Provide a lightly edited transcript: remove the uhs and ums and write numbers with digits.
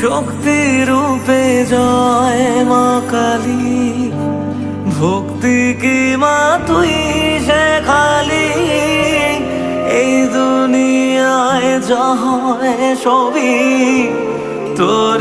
শক্তি রূপে জয় মা কালী, ভক্তি কি মা তুই শেখালি। এই দুনিয়ায় যা হয় সবই তোর